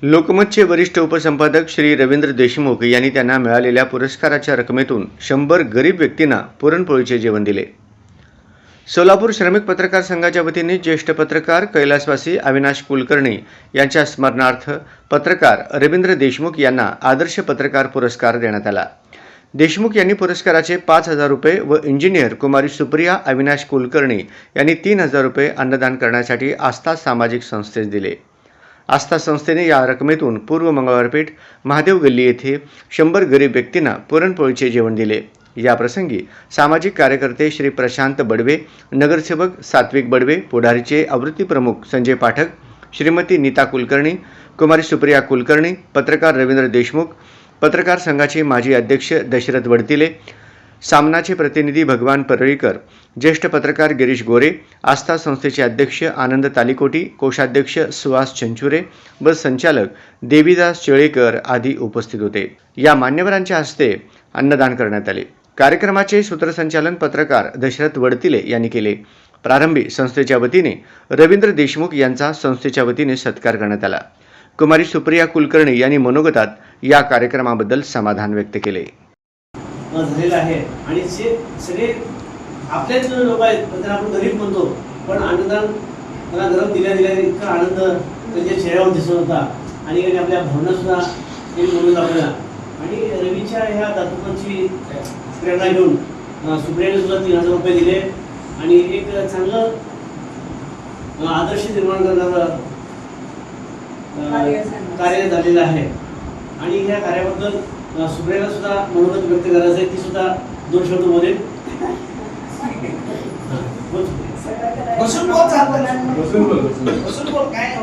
लोकमतचे वरिष्ठ उपसंपादक श्री रवींद्र देशमुख यांनी त्यांना मिळालेल्या पुरस्काराच्या रकमेतून 100 गरीब व्यक्तींना पुरणपोळीचे जेवण दिले. सोलापूर श्रमिक पत्रकार संघाच्या वतीने ज्येष्ठ पत्रकार कैलासवासी अविनाश कुलकर्णी यांच्या स्मरणार्थ पत्रकार रवींद्र देशमुख यांना आदर्श पत्रकार पुरस्कार देण्यात आला. देशमुख यांनी पुरस्काराचे 5,000 रुपये व इंजिनियर कुमारी सुप्रिया अविनाश कुलकर्णी यांनी 3,000 रुपये अन्नदान करण्यासाठी आस्था सामाजिक संस्थेस दिले. आस्था संस्थेने या रकमेतून पूर्व मंगळवारपेठ महादेव गल्ली येथे 100 गरीब व्यक्तींना पुरणपोळीचे जेवण दिले. या प्रसंगी सामाजिक कार्यकर्ते श्री प्रशांत बडवे, नगरसेवक सात्विक बडवे, पुढारीचे आवृत्ती प्रमुख संजय पाठक, श्रीमती नीता कुलकर्णी, कुमारी सुप्रिया कुलकर्णी, पत्रकार रवींद्र देशमुख, पत्रकार संघाचे माजी अध्यक्ष दशरथ वडतिले, सामनाचे प्रतिनिधी भगवान परळीकर, ज्येष्ठ पत्रकार गिरीश गोरे, आस्था संस्थेचे अध्यक्ष आनंद तालिकोटी, कोषाध्यक्ष सुहास चंचुरे व संचालक देवीदास चेळेकर आदी उपस्थित होते. या मान्यवरांच्या हस्ते अन्नदान करण्यात आले. कार्यक्रमाचे सूत्रसंचालन पत्रकार दशरथ वडतिले यांनी केले. प्रारंभी संस्थेच्या वतीने रवींद्र देशमुख यांचा संस्थेच्या वतीने सत्कार करण्यात आला. कुमारी सुप्रिया कुलकर्णी यांनी मनोगतात या कार्यक्रमाबद्दल समाधान व्यक्त केले. झालेला आहे आणि सगळे आपलेच लोक आहेत, त्यांना आपण गरीब म्हणतो, पण अन्नदान त्यांना गरम दिल्या इतका आनंद त्यांच्या चेहऱ्यावर दिसत होता आणि आपल्या भावना सुद्धा ते बोलून आपल्याला. आणि रवीच्या ह्या दातृत्वाची प्रेरणा घेऊन सुप्रियाने सुद्धा 3,000 रुपये दिले आणि एक चांगलं आदर्श निर्माण करणारं कार्य झालेलं आहे. आणि ह्या कार्याबद्दल सुप्रियाला सुद्धा मनोगत व्यक्त करायचं आहे. ती सुद्धा 2 शब्द बोलेल. बसून बोल काय